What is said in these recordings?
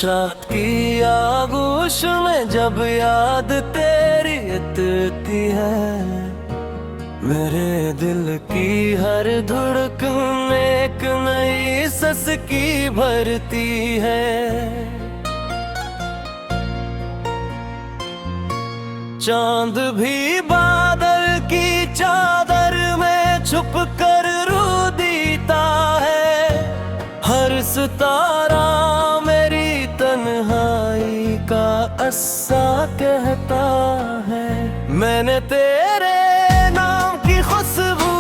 रात की आगोश में जब याद तेरी इतती है, मेरे दिल की हर धड़कन एक नई सस की भरती है। चांद भी बादल की चादर में छुप कर रो देता है, हर सितारा मेरी तन्हाई का अस्सा कहता है। मैंने तेरे नाम की खुशबू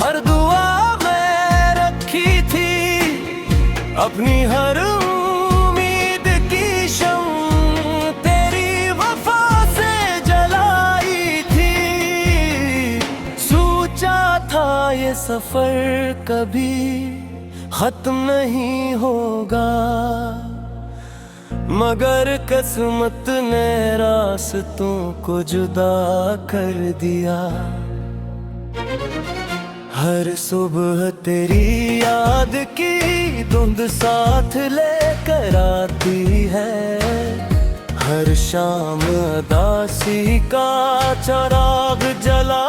हर दुआ में रखी थी, अपनी हर उम्मीद की शम्म तेरी वफा से जलाई थी। सोचा था ये सफर कभी खत्म नहीं होगा, मगर किस्मत ने रास्तों को जुदा कर दिया। हर सुबह तेरी याद की धुंध साथ लेकर आती है, हर शाम उदासी का चिराग जला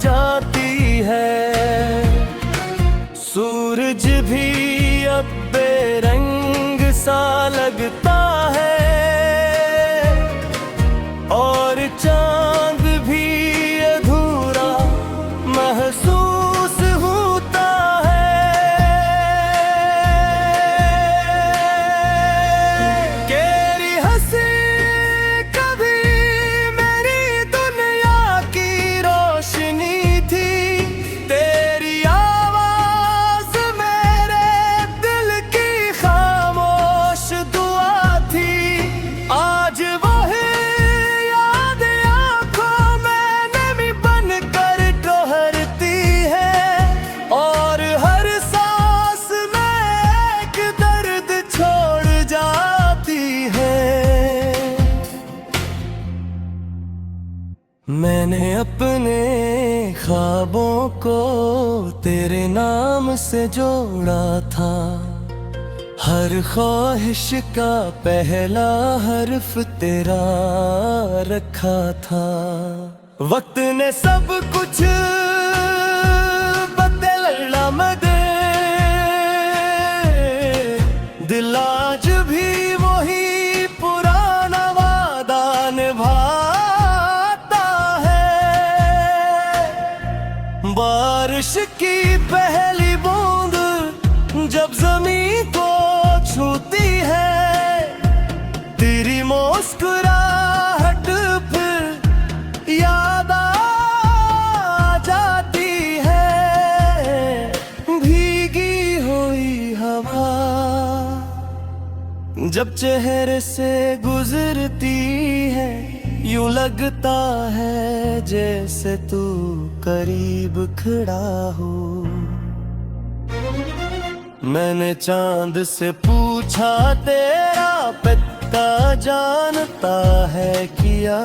जाती है। सूरज भी अब बेरंग सा लगता है, और चांद भी अधूरा महसूस होता है। तेरी हंसी कभी मेरी दुनिया की रोशनी थी, तेरी आवाज मेरे दिल की खामोश दुआ थी। आज वही याद आंखों में नमी बन कर ठहरती है, और हर सांस में एक दर्द छोड़ जाती है। मैंने अपने ख्वाबों को तेरे नाम से जोड़ा था, हर ख्वाहिश का पहला हर्फ तेरा रखा था। वक्त ने सब कुछ बदला मगर दिल आज भी वही पुराना वादा निभाता है। बारिश की पहली बूंद जब जमीन को छूती है, तेरी मुस्कुराहट फिर याद आ जाती है। भीगी हुई हवा जब चेहरे से गुजरती है, यूं लगता है जैसे तू करीब खड़ा हो। मैंने चांद से पूछा तेरा पिता जानता है किया,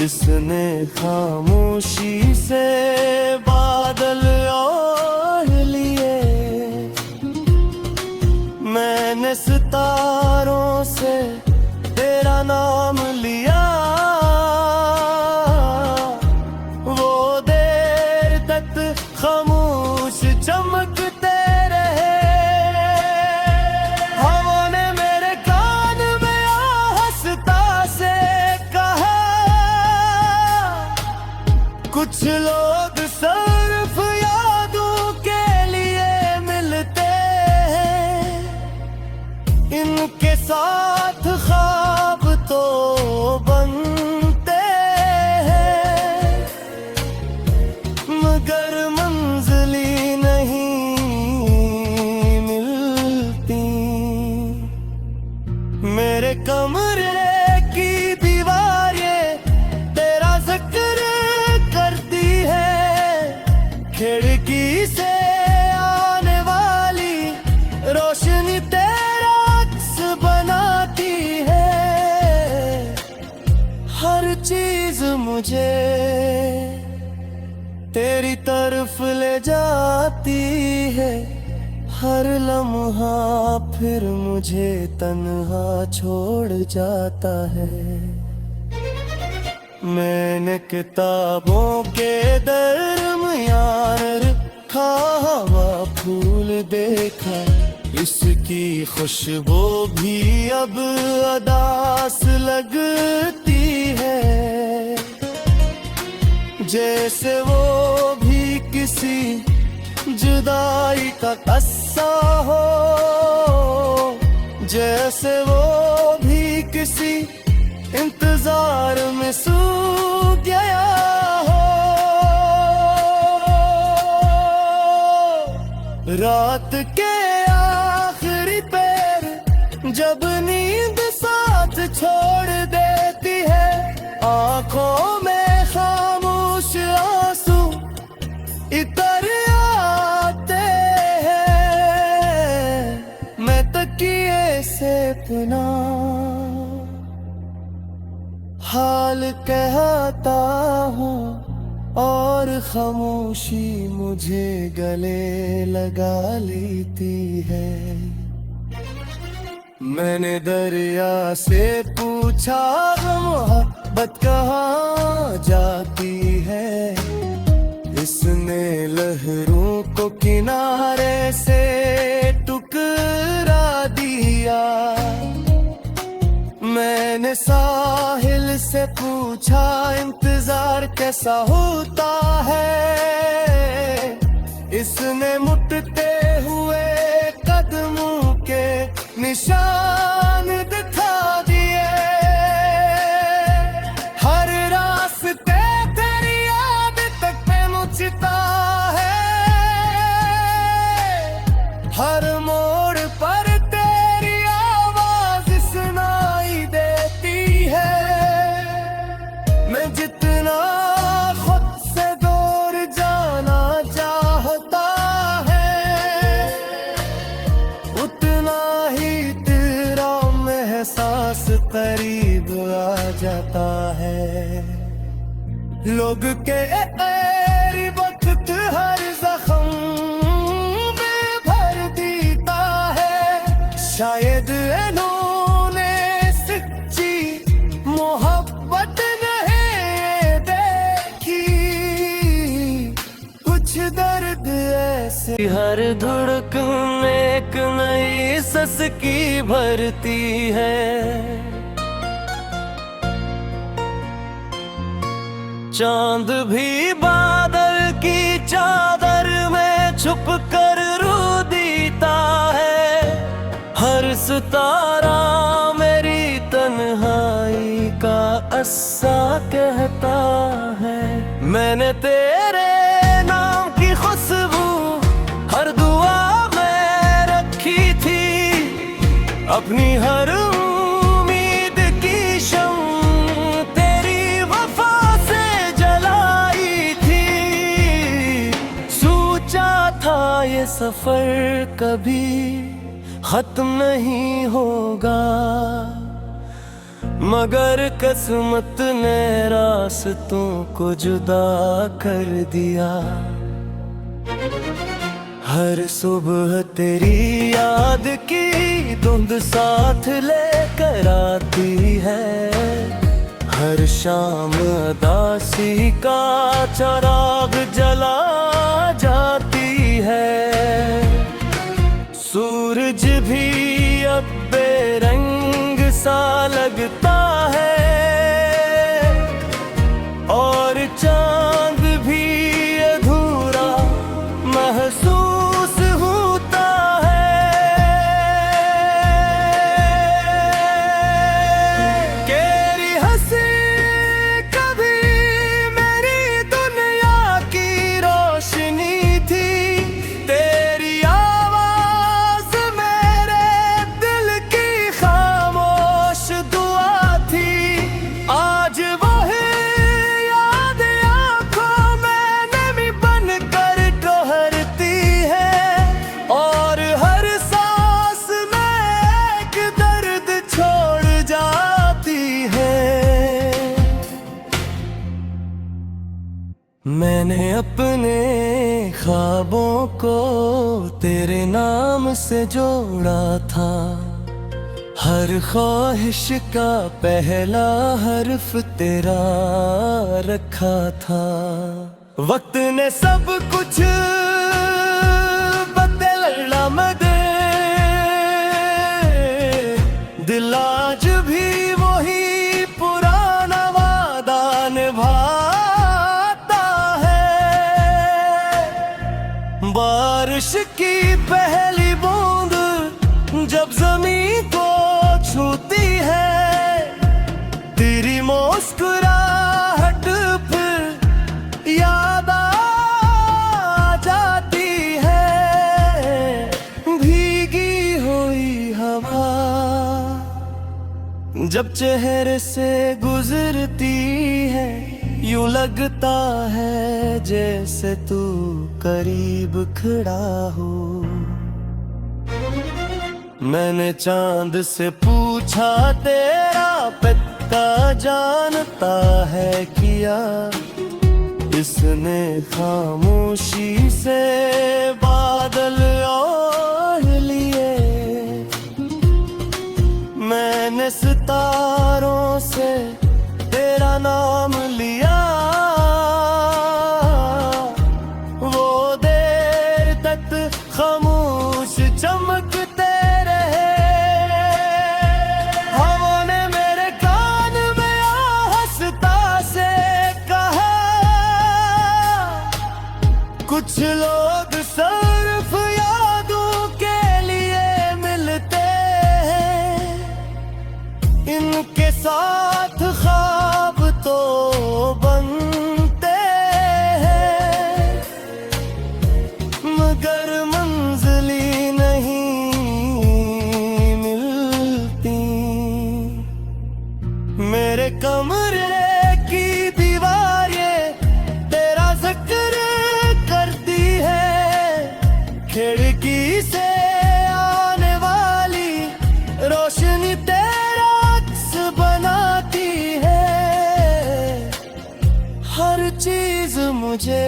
इसने खामोशी से बादल ओढ़ लिए। मैंने सितारों से तेरा नाम लिया, वो देर तक खामोश चमकते रहे। हवा ने मेरे कान में आहिस्ता से कहा, कुछ लोग सिर्फ यादों के लिए मिलते हैं, इनके साथ ख्वाब तो बनते हैं, मगर मंजिली नहीं मिलती। मेरे कमरे की दीवार ये तेरा जिक्र करती है, खिड़की से आने वाली रोशनी तेरा अक्स बनाती है। हर चीज मुझे तेरी तरफ ले जाती है, हर लम्हा फिर मुझे तन्हा छोड़ जाता है। मैंने किताबों के दरमियान रखा हवा फूल देखा, इसकी खुशबू भी अब अदास लगती है। जैसे वो भी किसी जुदाई का किस्सा हो, जैसे वो भी किसी इंतजार में सूख गया हो। रात के आखिरी पैर जब नींद साथ छोड़ देती है, आंखों में खामोश आंसू इतर आते हैं। मैं तकिए से अपना हाल कहता हूँ और खामोशी मुझे गले लगा लेती है। मैंने दरिया से पूछा मोहब्बत कहाँ जाती है, इसने लहरों को किनारे से टुकरा दिया। मैंने साहिल से पूछा इंतजार कैसा होता है, इसने मुटते हुए कदमों के निशान दिखा दिए। हर रास्ते तेरी याद तक पहुंचता है, हर मोड़ पर तेरी आवाज सुनाई देती है। मैं जितना खुद से दूर जाना चाहता है, उतना ही तेरा एहसास करीब आ जाता है। लोग के ऐरी वक्त हर जख्म में भर देता है, शायद इन्होंने सच्ची मोहब्बत नहीं देखी। कुछ दर्द ऐसे हर धड़कन एक नई सस की भरती है। चांद भी बादल की चादर में छुप कर रो देता है, हर सितारा मेरी तन्हाई का अस्सा कहता है। मैंने तेरे नाम की खुशबू हर दुआ में रखी थी, अपनी हर उम्मीद की शम्म तेरी वफा से जलाई थी। सोचा था ये सफर कभी खत्म नहीं होगा, मगर किस्मत ने रास्तों को जुदा कर दिया। हर सुबह तेरी याद की धुंध साथ लेकर आती है, हर शाम उदासी का चिराग जला जाती है। सूरज भी अब बेरंग सा लगता है, और चांद भी अधूरा महसूस होता है। तेरी हंसी कभी मेरी दुनिया की रोशनी थी, तेरी आवाज मेरे दिल की खामोश दुआ थी। आज वही याद आंखों में नमी बनकर ठहरती है, और हर सांस में एक दर्द छोड़ जाती है। मैंने अपने ख्वाबों को तेरे नाम से जोड़ा था, हर ख्वाहिश का पहला हर्फ तेरा रखा था। वक्त ने सब कुछ बदला मदे, दिल आज भी वही पुराना वादा निभाता है। बारिश की पहली बूंद जब जमीन को छूती है, तेरी मुस्कुराहट फिर याद आ जाती है। भीगी हुई हवा जब चेहरे से गुजरती है, यूं लगता है जैसे तू करीब खड़ा हो। मैंने चांद से पूछा तेरा पता जानता है किया, इसने खामोशी से बादल ओढ़ लिए। मैंने सितारों से तेरा नाम लिया, वो देर तक खामोश चमकते रहे। हवा ने मेरे कान में आहिस्ता से कहा, कुछ लोग सिर्फ यादों के लिए मिलते हैं, इनके साथ ख्वाब तो बनते हैं, मगर मंजिली नहीं मिलती। मेरे कमरे की दीवार ये तेरा जिक्र करती है, खिड़की से आने वाली रोशनी तेरा अक्स बनाती है। हर चीज मुझे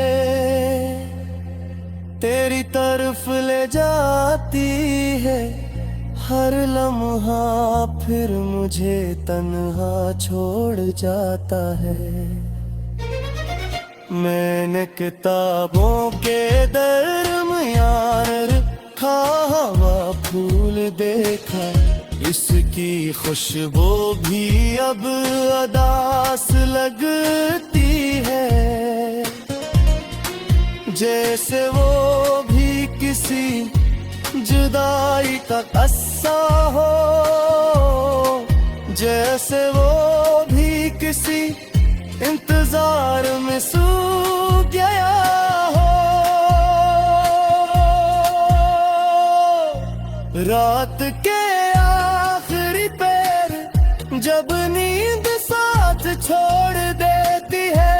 तेरी तरफ ले जाती है, हर लम्हा फिर मुझे तन्हा छोड़ जाता है। मैंने किताबों के दरमियान रखा हवा फूल देखा, इसकी खुशबू भी अब अदास लगती है, जैसे वो भी किसी जुदाई का किस्सा हो, जैसे वो भी किसी इंतजार में सूख गया हो। रात के आखिरी पैर जब नींद साथ छोड़ देती है,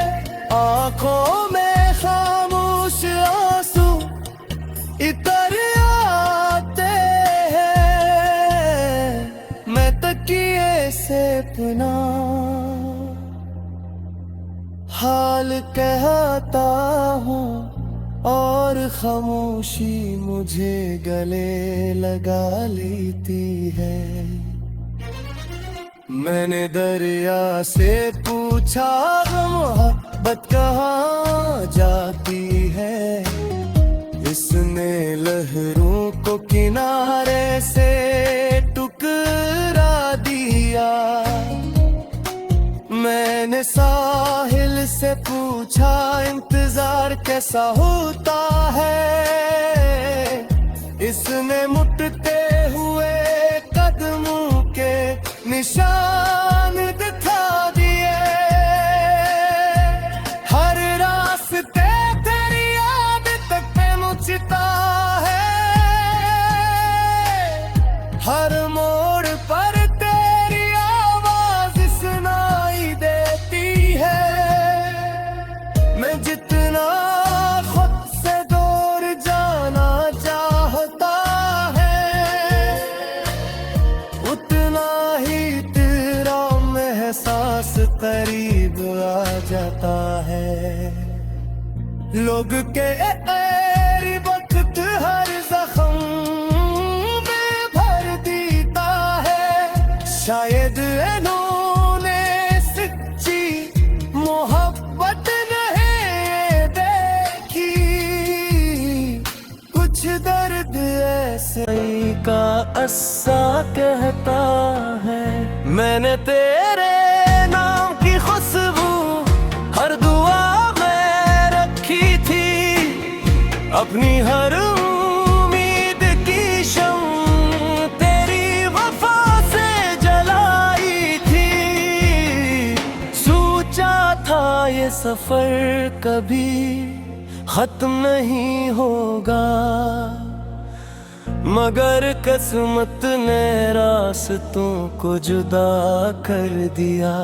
आंखों में खामोश आंसू इतर आते हैं। मैं तकिए से अपना हाल कहता हूँ और खामोशी मुझे गले लगा लेती है। मैंने दरिया से पूछा मोहब्बत कहाँ जाती है, इसने लहरों को किनारे से टुकरा दिया। मैंने साहिल से पूछा इंतजार कैसा होता है, इसने मुटते हुए कदमों के निशान दिखा दिए। हर रास्ते तेरी याद तक पहुंचता है, हर मोड़ पर तेरी आवाज सुनाई देती है। मैं जितना खुद से दूर जाना चाहता है, उतना ही तेरा एहसास करीब आ जाता है। लोग के शायद इन्होंने सच्ची मोहब्बत नहीं देखी। कुछ दर्द ऐसे का अस्सा कहता है, मैंने तेरे नाम की खुशबू हर दुआ में रखी थी, अपनी हर उम्मीद की शम्म तेरी वफा से जलाई थी। सोचा था ये सफर कभी खत्म नहीं होगा, मगर किस्मत ने रास्तों को जुदा कर दिया।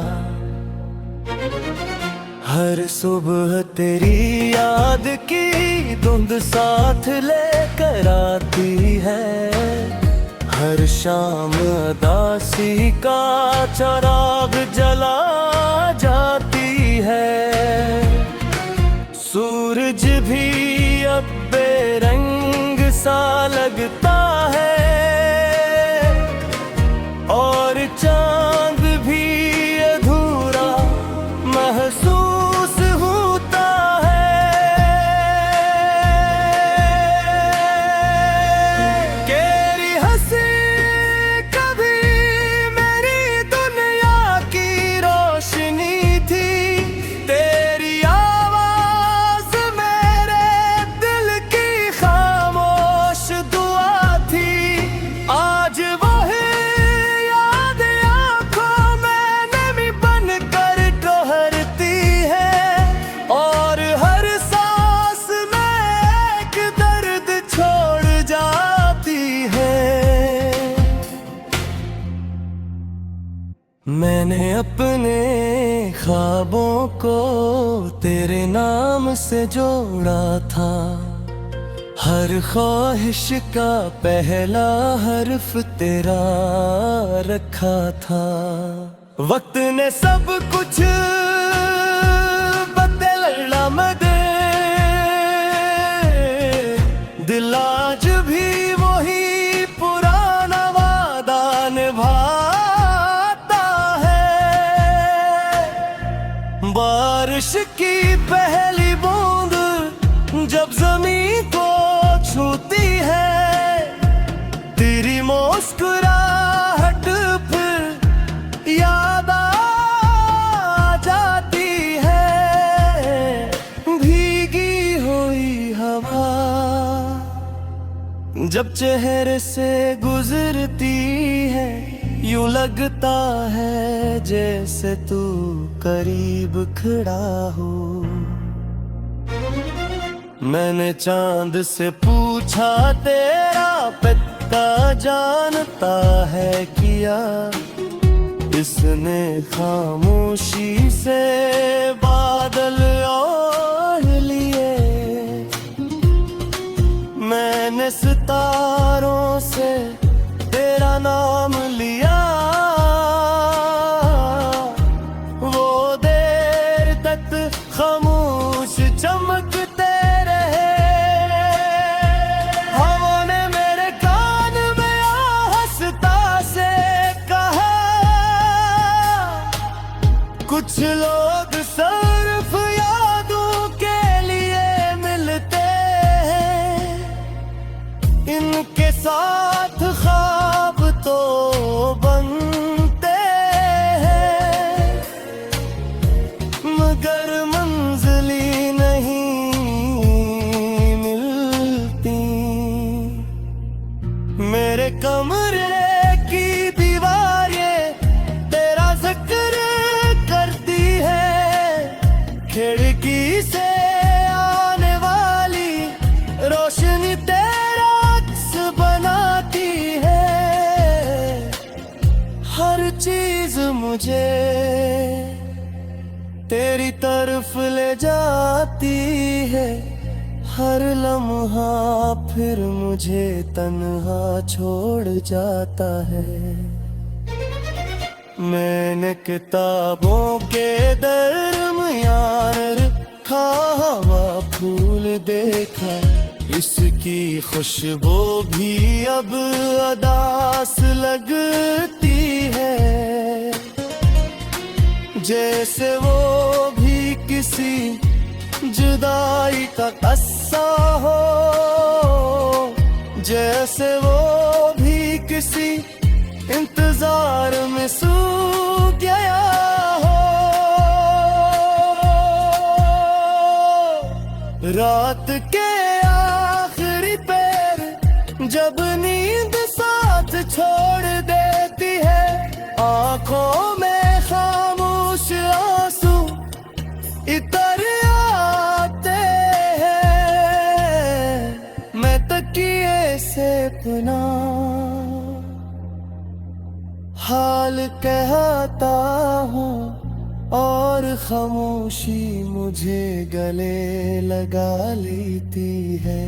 हर सुबह तेरी याद की धुंध साथ लेकर आती है, हर शाम उदासी का चिराग जला जाती है। सूरज भी अब बेरंग सा लगता है, और चांद भी अधूरा महसूस होता है। तेरी हंसी कभी मेरी दुनिया की रोशनी थी, तेरी आवाज मेरे दिल की खामोश दुआ थी। आज वही याद आंखों में नमी बनकर ठहरती है, और हर सांस में एक दर्द छोड़ जाती है। मैंने अपने ख्वाबों को तेरे नाम से जोड़ा था, हर ख्वाहिश का पहला हर्फ तेरा रखा था। वक्त ने सब कुछ बदला मगर दिल आज भी वही पुराना वादा निभाता है। बारिश की पहली बूंद जब जमीन को छूती है, तेरी मुस्कुराहट फिर याद आ जाती है। भीगी हुई हवा जब चेहरे से गुजरती है, यूं लगता है जैसे तू करीब खड़ा हो। मैंने चांद से पूछा तेरा पता जानता है किया, इसने खामोशी से बादल ओढ़ लिए। मैंने सितारों से तेरा नाम लिया, वो देर तक खामोश चमकते रहे। हवा ने मेरे कान में आहिस्ता से कहा, कुछ लोग सिर्फ यादों के लिए मिलते हैं, इनके साथ ख्वाब तो बनते हैं, मगर मंजिली नहीं मिलती। मेरे कमरे की दीवार ये तेरा जिक्र करती है, खिड़की से आने वाली रोशनी तेरा अक्स बनाती है। हर चीज मुझे तेरी तरफ ले जाती है, हर लम्हा फिर मुझे तन्हा छोड़ जाता है। मैंने किताबों के दरमियान रखा हवा फूल देखा, इसकी खुशबू भी अब अदास लगती है। जैसे वो भी किसी जुदाई का कस्सा हो, जैसे वो भी किसी इंतजार में सूख गया हो। रात के आखिरी पैर जब नींद साथ छोड़ देती है, आंखों में खामोश आंसू इतर आते हैं। मैं तकिए से अपना हाल कहता हूँ और खामोशी मुझे गले लगा लेती है।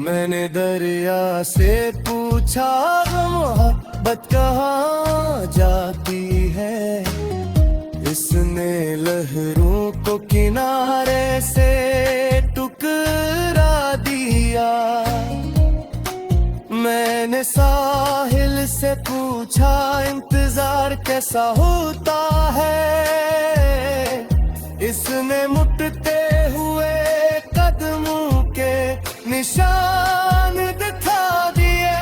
मैंने दरिया से पूछा मोहब्बत कहाँ जाती है, इसने लहरों को किनारे से टुकरा दिया। मैंने साहिल से पूछा इंतजार कैसा होता है, इसने मुड़ते हुए कदमों के निशान दिखा दिए।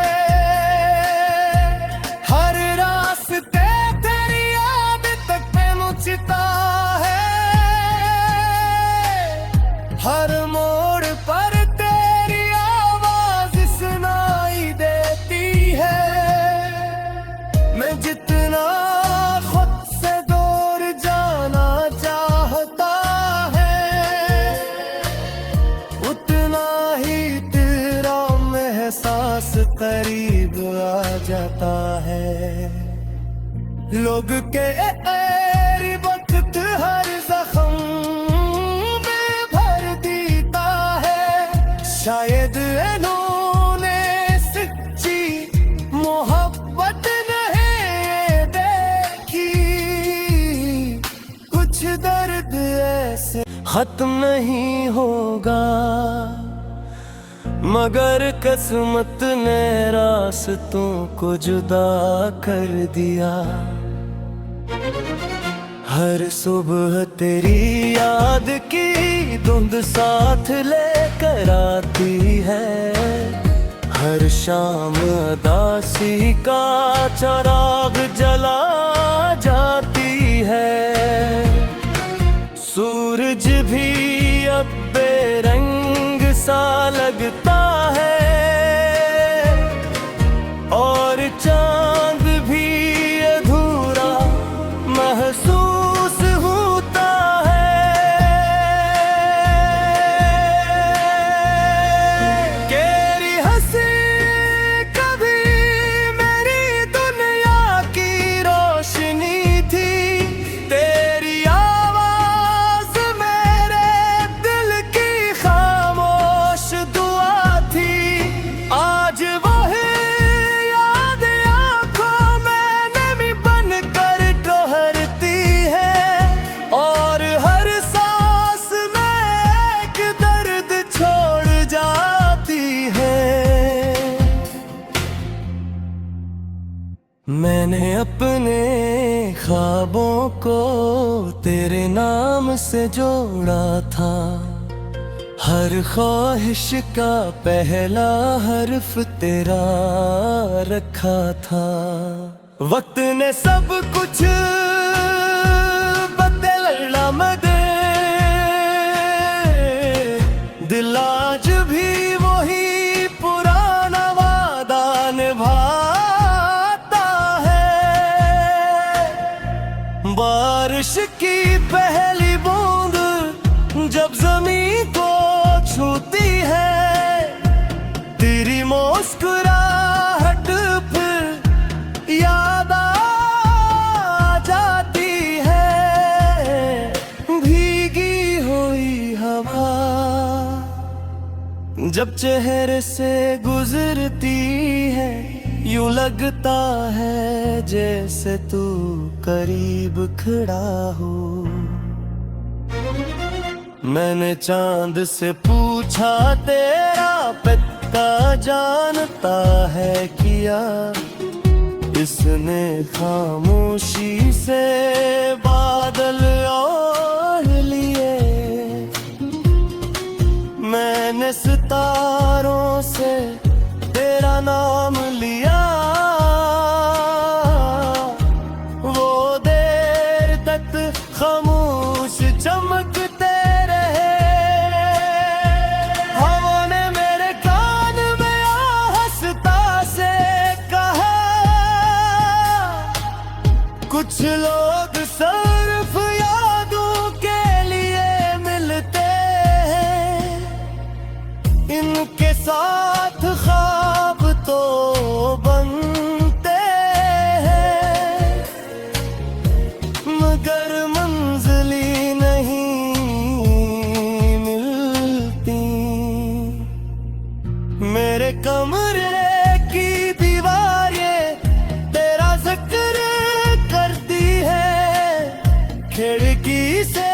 हर रास्ते तेरी याद तक पहुंचता है, हर मोड़ पर तेरी आवाज सुनाई देती है। मैं जितना खुद से दूर जाना चाहता है, उतना ही तेरा एहसास करीब आ जाता है। लोग के ऐरी वक्त हर जख्म में भर देता है, शायद इन्होंने सच्ची मोहब्बत नहीं देखी। कुछ दर्द ऐसे खत्म नहीं होगा, मगर किस्मत ने रास्तों को जुदा कर दिया। हर सुबह तेरी याद की धुंध साथ लेकर आती है, हर शाम उदासी का चिराग जला जाती है। सूरज भी अब बेरंग सा लगता है, और चांद भी अधूरा महसूस होता है। तेरी हंसी कभी मेरी दुनिया की रोशनी थी, तेरी आवाज मेरे दिल की खामोश दुआ थी। आज वही याद आंखों में नमी बनकर ठहरती है, और हर सांस में एक दर्द छोड़ जाती है। मैंने अपने ख्वाबों को तेरे नाम से जोड़ा था, हर ख्वाहिश का पहला हर्फ तेरा रखा था। वक्त ने सब कुछ बदला मगर दिल आज भी वही पुराना वादा निभाता है। बारिश की पहली बूंद जब जमीन को छूती है, तेरी मुस्कुराहट फिर याद आ जाती है। भीगी हुई हवा जब चेहरे से गुजरती है, यूं लगता है जैसे तू करीब खड़ा हो। मैंने चांद से पूछा तेरा पता जानता है किया, इसने खामोशी से बादल ओढ़ लिए। मैंने सितारों से तेरा नाम लिया, वो देर तक खामोश चमकते रहे। हवा ने मेरे कान में आहिस्ता से कहा, कुछ लोग सिर्फ यादों के लिए मिलते हैं, इनके साथ ख्वाब तो बनते हैं, मगर मंजिली नहीं मिलती। मेरे कमरे की दीवार ये तेरा जिक्र करती है, खिड़की से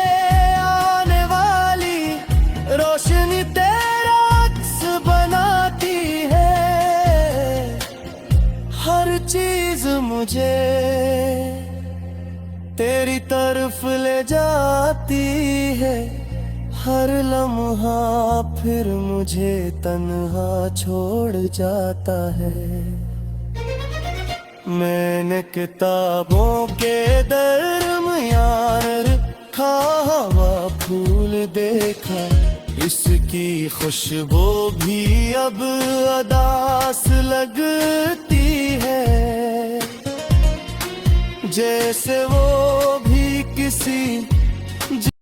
आने वाली रोशनी तेरा अक्स बनाती है। हर चीज मुझे तेरी तरफ ले जाती है, हर लम्हा फिर मुझे तन्हा छोड़ जाता है। मैंने किताबों के दरमियान रखा हवा फूल देखा, इसकी खुशबू भी अब अदास लगती है, जैसे वो भी किसी